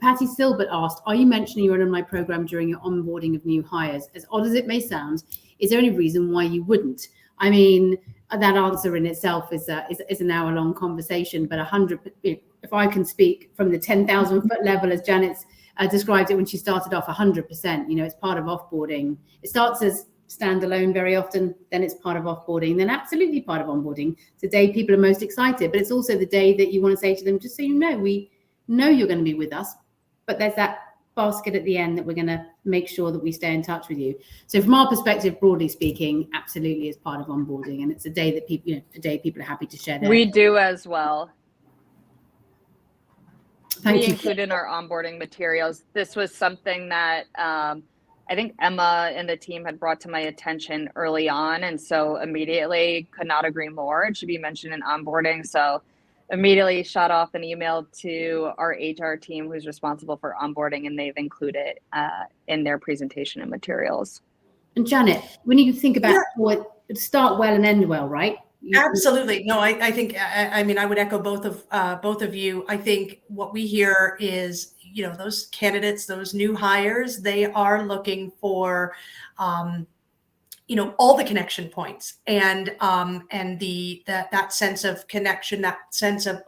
Patty Silbert asked, are you mentioning your alumni program during your onboarding of new hires? As odd as it may sound, is there any reason why you wouldn't? I mean, that answer in itself is an hour-long conversation, but 100, if I can speak from the 10,000 foot level, as Janet's described it when she started off, 100%, it's part of offboarding. It starts as standalone very often, then it's part of offboarding, then absolutely part of onboarding. It's the day people are most excited, but it's also the day that you want to say to them, just so you know, we know you're going to be with us, but there's that basket at the end that we're going to make sure that we stay in touch with you. So from our perspective, broadly speaking, absolutely is part of onboarding, and it's a day that people, people are happy to share. We do as well. We include in our onboarding materials. This was something that I think Emma and the team had brought to my attention early on, and so immediately could not agree more. It should be mentioned in onboarding. So immediately shot off an email to our HR team who's responsible for onboarding, and they've included in their presentation and materials. And Janet, when you think about what start well and end well, right? Absolutely. No, I think, I mean, I would echo both of you. I think what we hear is, those candidates, those new hires, they are looking for, all the connection points and that sense of connection, that sense of,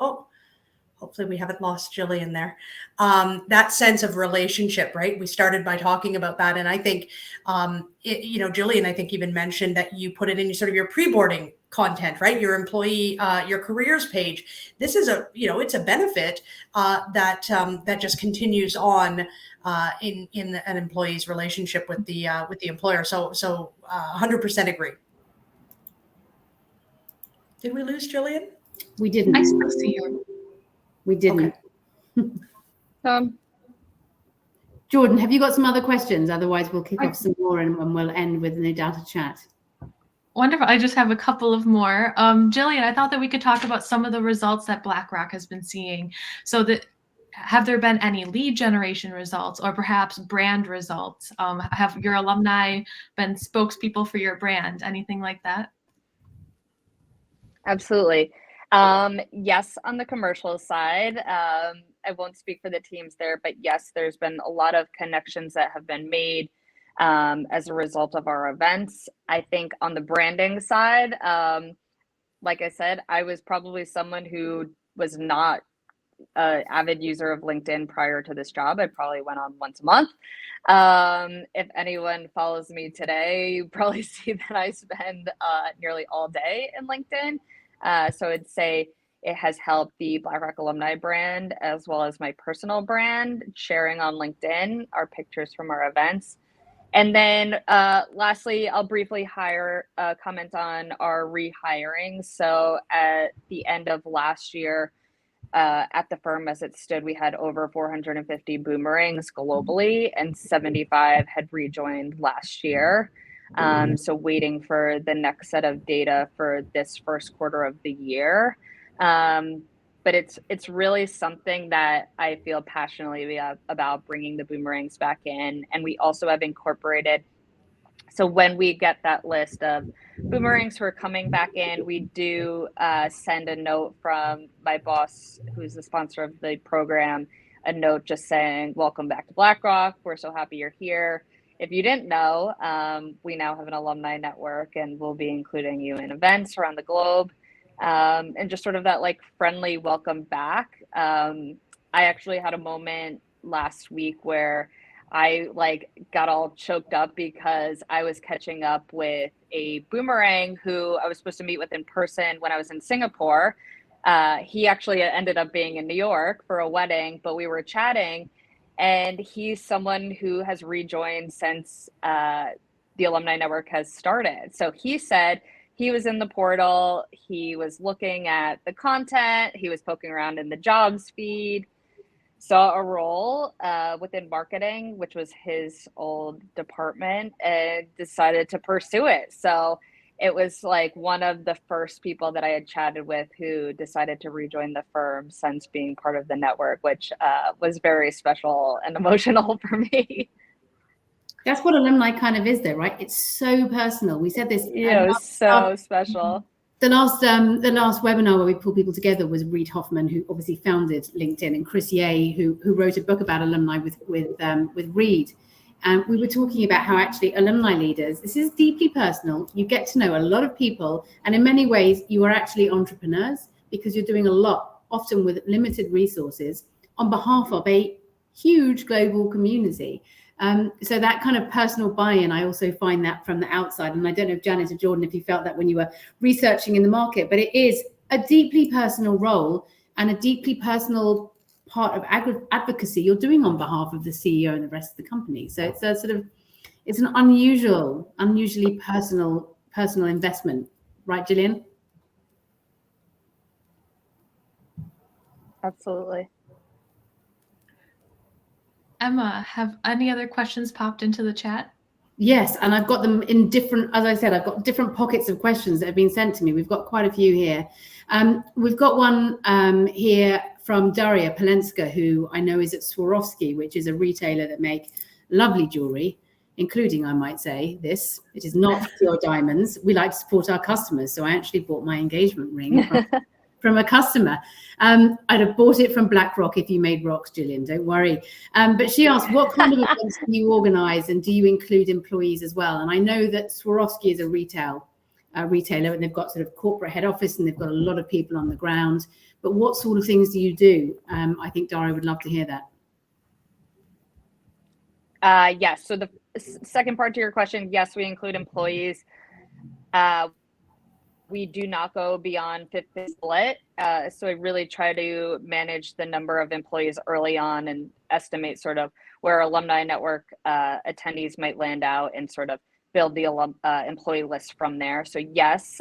hopefully we haven't lost Jillian there. That sense of relationship, right? We started by talking about that. And I think, Jillian, I think even mentioned that you put it in sort of your pre-boarding content, right? Your employee, your careers page. This is it's a benefit that just continues on in an employee's relationship with the employer. So 100% agree. Did we lose Jillian? We didn't. I still see you. We didn't. Okay. Jordan, have you got some other questions? Otherwise, we'll kick off some more and we'll end with no doubt a chat. Wonderful. I just have a couple of more. Jillian, I thought that we could talk about some of the results that BlackRock has been seeing. So have there been any lead generation results or perhaps brand results? Have your alumni been spokespeople for your brand? Anything like that? Absolutely. Yes, on the commercial side, I won't speak for the teams there, but yes, there's been a lot of connections that have been made as a result of our events. I think on the branding side, like I said, I was probably someone who was not an avid user of LinkedIn prior to this job. I probably went on once a month. If anyone follows me today, you probably see that I spend nearly all day in LinkedIn. So I'd say it has helped the BlackRock alumni brand as well as my personal brand, sharing on LinkedIn our pictures from our events. And then lastly, I'll briefly comment on our rehiring. So at the end of last year, at the firm as it stood, we had over 450 boomerangs globally, and 75 had rejoined last year. So waiting for the next set of data for this first quarter of the year. But it's really something that I feel passionately about bringing the boomerangs back in. And we also have incorporated, so when we get that list of boomerangs who are coming back in, we do send a note from my boss, who's the sponsor of the program, a note just saying, welcome back to BlackRock. We're so happy you're here. If you didn't know, we now have an alumni network and we'll be including you in events around the globe. And just sort of that like friendly welcome back. I actually had a moment last week where I like got all choked up because I was catching up with a boomerang who I was supposed to meet with in person when I was in Singapore. He actually ended up being in New York for a wedding, but we were chatting, and he's someone who has rejoined since the Alumni Network has started. So he said he was in the portal, he was looking at the content, he was poking around in the jobs feed, saw a role within marketing, which was his old department, and decided to pursue it. So it was like one of the first people that I had chatted with who decided to rejoin the firm since being part of the network, which was very special and emotional for me. That's what alumni kind of is, though, right? It's so personal. We said this. Yeah, it was so special. The last webinar where we pulled people together was Reid Hoffman, who obviously founded LinkedIn, and Chris Ye, who wrote a book about alumni with Reid. And we were talking about how actually alumni leaders, this is deeply personal. You get to know a lot of people, and in many ways, you are actually entrepreneurs because you're doing a lot, often with limited resources, on behalf of a huge global community. So that kind of personal buy-in, I also find that from the outside. And I don't know if Janet or Jordan, if you felt that when you were researching in the market, but it is a deeply personal role and a deeply personal part of advocacy you're doing on behalf of the CEO and the rest of the company. So it's a sort of, it's an unusually personal investment, right, Gillian? Absolutely. Emma, have any other questions popped into the chat? Yes, and I've got them in different, as I said, I've got different pockets of questions that have been sent to me. We've got quite a few here. We've got one here from Daria Polenska, who I know is at Swarovski, which is a retailer that make lovely jewelry, including, I might say, this. It is not pure diamonds. We like to support our customers. So I actually bought my engagement ring from a customer. I'd have bought it from BlackRock if you made rocks, Gillian, don't worry. But she asked, what kind of events do you organize, and do you include employees as well? And I know that Swarovski is a retailer, and they've got sort of corporate head office, and they've got a lot of people on the ground. But what sort of things do you do? I think Daria would love to hear that. Yes, so the second part to your question, yes, we include employees. We do not go beyond 50 split. So I really try to manage the number of employees early on and estimate sort of where alumni network attendees might land out and sort of build the employee list from there. So yes,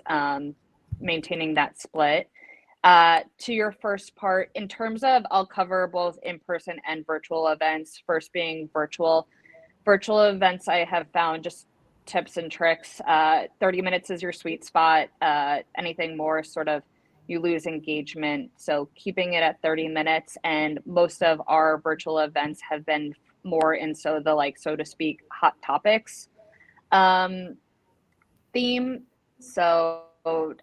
maintaining that split. To your first part, in terms of, I'll cover both in-person and virtual events. First being virtual. Virtual events, I have found just tips and tricks. 30 minutes is your sweet spot. Anything more, sort of, you lose engagement. So keeping it at 30 minutes, and most of our virtual events have been more in, so the, like, so to speak, hot topics theme. So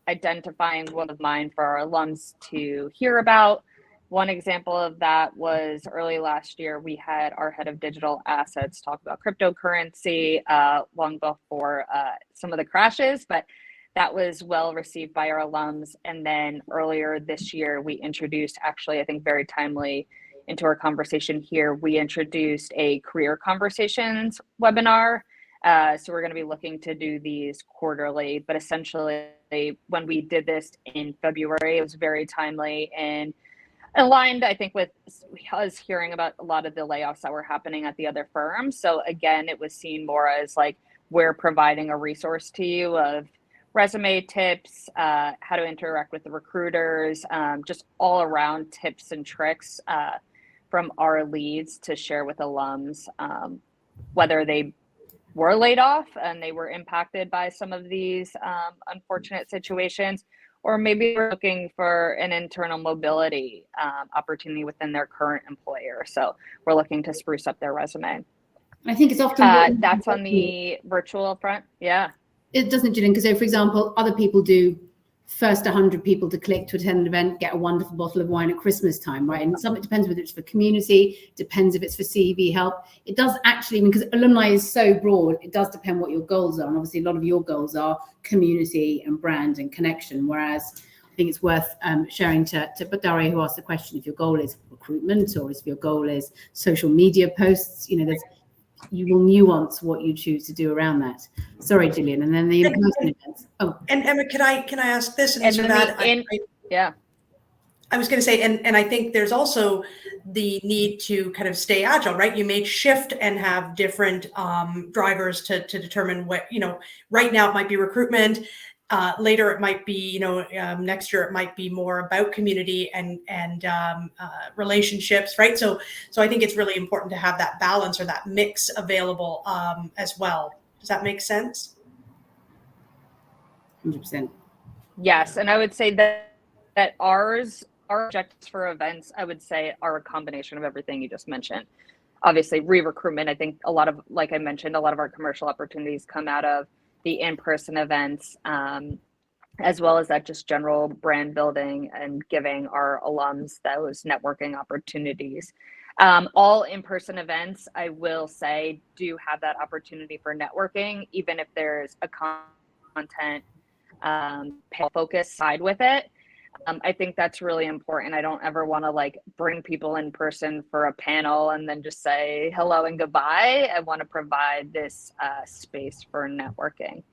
identifying one of mine for our alums to hear about. One example of that was early last year, we had our head of digital assets talk about cryptocurrency long before some of the crashes, but that was well received by our alums. And then earlier this year, we introduced, actually, I think very timely into our conversation here, we introduced a career conversations webinar. So we're going to be looking to do these quarterly, but essentially when we did this in February, it was very timely and aligned, I think, with us hearing about a lot of the layoffs that were happening at the other firms. So again, it was seen more as like, we're providing a resource to you of resume tips, how to interact with the recruiters, just all around tips and tricks from our leads to share with alums, whether they were laid off and they were impacted by some of these unfortunate situations, or maybe we're looking for an internal mobility opportunity within their current employer. So we're looking to spruce up their resume. I think it's often that's on the virtual front. Yeah. It doesn't, Julian, because, for example, other people do first 100 people to click to attend an event, get a wonderful bottle of wine at Christmas time, right? And some, it depends whether it's for community, depends if it's for CV help. It does actually, because alumni is so broad, it does depend what your goals are. And obviously a lot of your goals are community and brand and connection. Whereas I think it's worth sharing to Daria, who asked the question, if your goal is recruitment or if your goal is social media posts, you will nuance what you choose to do around that. Sorry, Gillian. And then the in-person events. Oh, and Emma, can I ask this and answer that? Yeah. I was going to say, and I think there's also the need to kind of stay agile, right? You may shift and have different drivers to determine what, right now it might be recruitment. Later, it might be, next year, it might be more about community and relationships, right? So I think it's really important to have that balance or that mix available as well. Does that make sense? 100%. Yes. And I would say that our objectives for events, I would say, are a combination of everything you just mentioned. Obviously, re-recruitment, I think a lot of, like I mentioned, a lot of our commercial opportunities come out of the in-person events, as well as that just general brand building and giving our alums those networking opportunities. All in-person events, I will say, do have that opportunity for networking, even if there's a content focus side with it. I think that's really important. I don't ever want to bring people in person for a panel and then just say hello and goodbye. I want to provide this space for networking.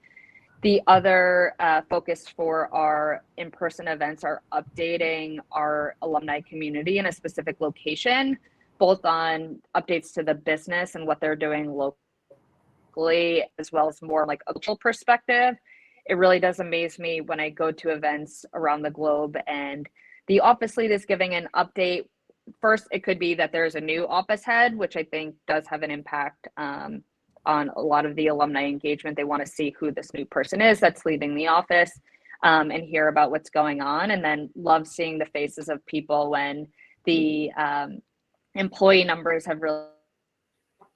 The other focus for our in-person events are updating our alumni community in a specific location, both on updates to the business and what they're doing locally, as well as more like a cultural perspective. It really does amaze me when I go to events around the globe and the office lead is giving an update. First, it could be that there's a new office head, which I think does have an impact on a lot of the alumni engagement. They want to see who this new person is that's leaving the office and hear about what's going on. And then love seeing the faces of people when the employee numbers have really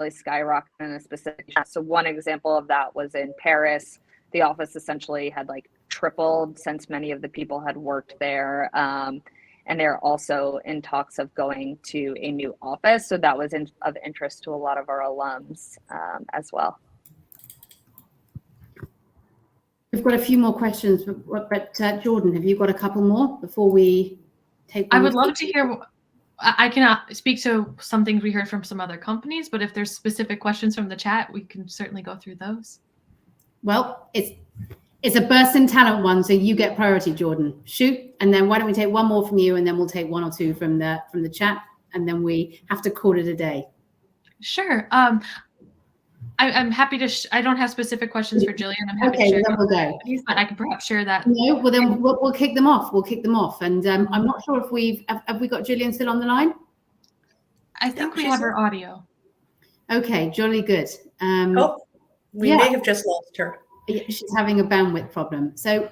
skyrocketed in a specific. So one example of that was in Paris. The office essentially had tripled since many of the people had worked there. And they're also in talks of going to a new office. So that was of interest to a lot of our alums as well. We've got a few more questions, but Jordan, have you got a couple more before we take? I would love to hear. I cannot speak to some things we heard from some other companies, but if there's specific questions from the chat, we can certainly go through those. Well, it's a Bersin talent one, so you get priority, Jordan. Shoot, and then why don't we take one more from you, and then we'll take one or two from the chat, and then we have to call it a day. Sure. I'm happy to. I don't have specific questions for Jillian. I'm happy to Okay, share. then we'll go. But I can perhaps share that. No, well then we'll kick them off. We'll kick them off. And I'm not sure if have we got Jillian still on the line? I think we have her audio. Okay, jolly good. We may have just lost her. She's having a bandwidth problem. So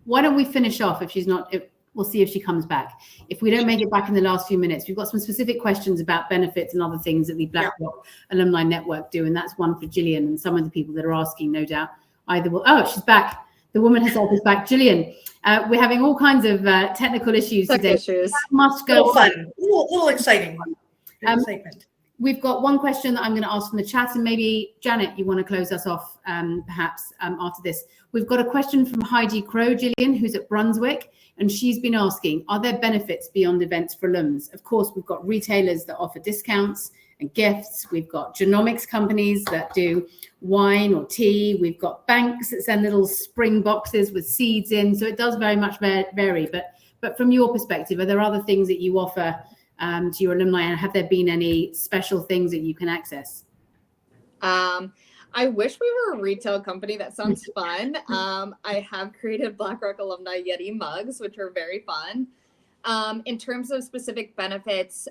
why don't we finish off if she's not, we'll see if she comes back. If we don't make it back in the last few minutes, we've got some specific questions about benefits and other things that the BlackRock Alumni Network do. And that's one for Jillian and some of the people that are asking, no doubt, either will, oh, she's back. The woman herself is back. Jillian, we're having all kinds of technical issues today. That must go fun. A little exciting. Excitement. We've got one question that I'm going to ask from the chat, and maybe Janet, you want to close us off perhaps after this. We've got a question from Heidi Crow, Jillian, who's at Brunswick, and she's been asking, are there benefits beyond events for alums? Of course, we've got retailers that offer discounts and gifts. We've got genomics companies that do wine or tea. We've got banks that send little spring boxes with seeds in. So it does very much vary. But from your perspective, are there other things that you offer to your alumni, and have there been any special things that you can access? I wish we were a retail company. That sounds fun. I have created BlackRock Alumni Yeti mugs, which are very fun. In terms of specific benefits,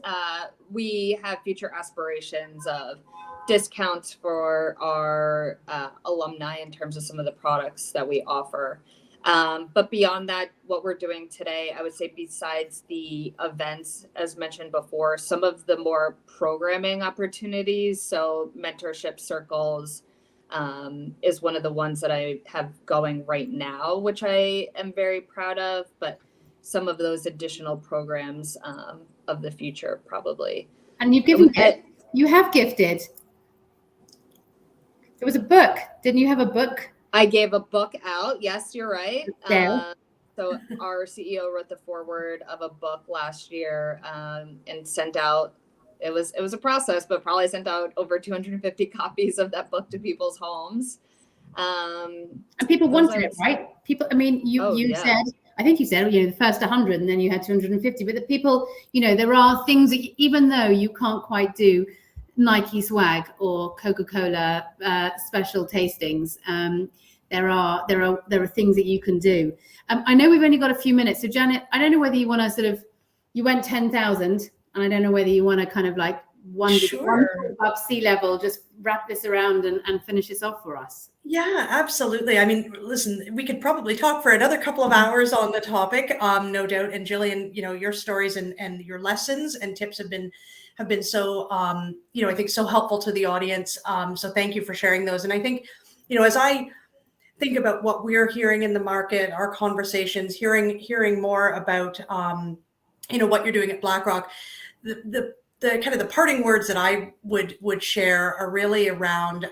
we have future aspirations of discounts for our alumni in terms of some of the products that we offer. But beyond that, what we're doing today, I would say besides the events, as mentioned before, some of the more programming opportunities, so mentorship circles is one of the ones that I have going right now, which I am very proud of, but some of those additional programs of the future probably. And you've given it. You have gifted. There was a book. Didn't you have a book? I gave a book out. Yes, you're right. Yeah. So our CEO wrote the foreword of a book last year and sent out. It was a process, but probably sent out over 250 copies of that book to people's homes. And people wanted it, right? People. I mean, you said. I think you said, the first 100, and then you had 250. But the people, there are things that even though you can't quite do Nike swag or Coca-Cola special tastings, there are things that you can do. I know we've only got a few minutes, so Janet, I don't know whether you want to you went 10,000, and I don't know whether you want to kind of like one above sea level, just wrap this around and finish this off for us. Yeah, absolutely. I mean, listen, we could probably talk for another couple of hours on the topic, no doubt. And Jillian, your stories and your lessons and tips have been so, I think so helpful to the audience. So thank you for sharing those. And I think, as I think about what we're hearing in the market, our conversations, hearing more about, what you're doing at BlackRock, the kind of the parting words that I would share are really around,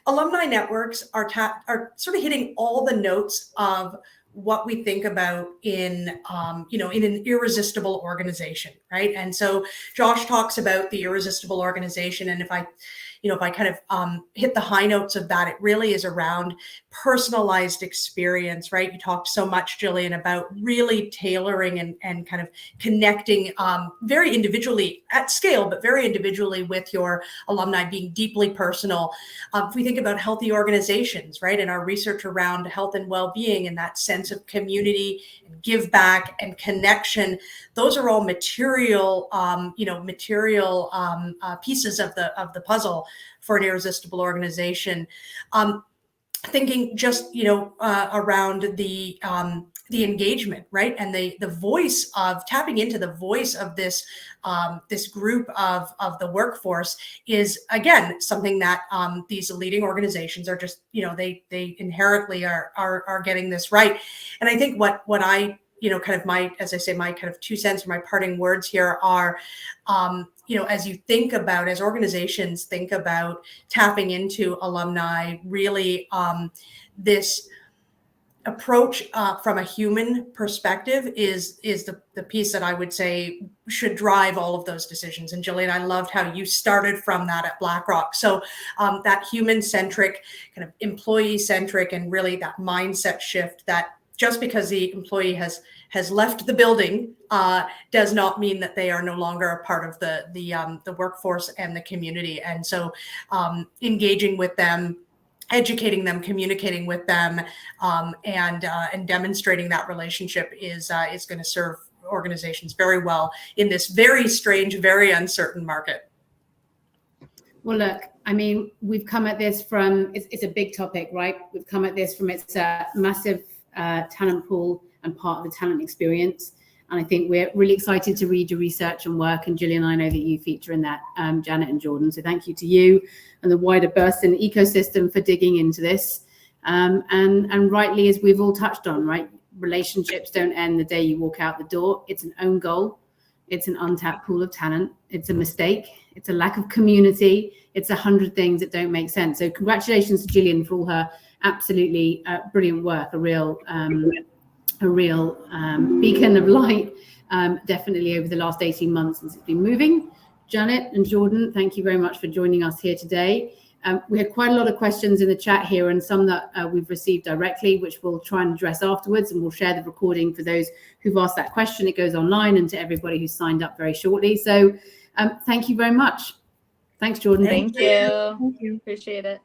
alumni networks are sort of hitting all the notes of what we think about in an irresistible organization, right? And so Josh talks about the irresistible organization, and if I kind of hit the high notes of that, it really is around personalized experience, right? You talked so much, Jillian, about really tailoring and kind of connecting very individually at scale, but very individually with your alumni, being deeply personal. If we think about healthy organizations, right, and our research around health and well-being and that sense of community and give back and connection, those are all material pieces of the puzzle for an irresistible organization. Thinking just around the engagement, right, and the voice of tapping into the voice of this group of the workforce is again something that these leading organizations are just they inherently are getting this right. And I think what I kind of my, as I say, my kind of 2 cents or my parting words here are, as you think about, as organizations think about tapping into alumni, really this approach from a human perspective is the piece that I would say should drive all of those decisions. And Jillian, I loved how you started from that at BlackRock. So that human-centric, kind of employee-centric, and really that mindset shift that just because the employee has has left the building does not mean that they are no longer a part of the workforce and the community. And so engaging with them, educating them, communicating with them, and demonstrating that relationship is going to serve organizations very well in this very strange, very uncertain market. Well, look, I mean, we've come at this from, it's a big topic, right? We've come at this from its massive talent pool and part of the talent experience. And I think we're really excited to read your research and work. And Gillian, I know that you feature in that, Janet and Jordan. So thank you to you and the wider Bersin ecosystem for digging into this. And rightly, as we've all touched on, right? Relationships don't end the day you walk out the door. It's an own goal. It's an untapped pool of talent. It's a mistake. It's a lack of community. It's 100 things that don't make sense. So congratulations to Gillian for all her absolutely brilliant work. A real beacon of light, definitely over the last 18 months since it's been moving. Janet and Jordan, thank you very much for joining us here today. We had quite a lot of questions in the chat here and some that we've received directly, which we'll try and address afterwards, and we'll share the recording for those who've asked that question. It goes online and to everybody who's signed up very shortly. So thank you very much. Thanks, Jordan. Thank you. Appreciate it.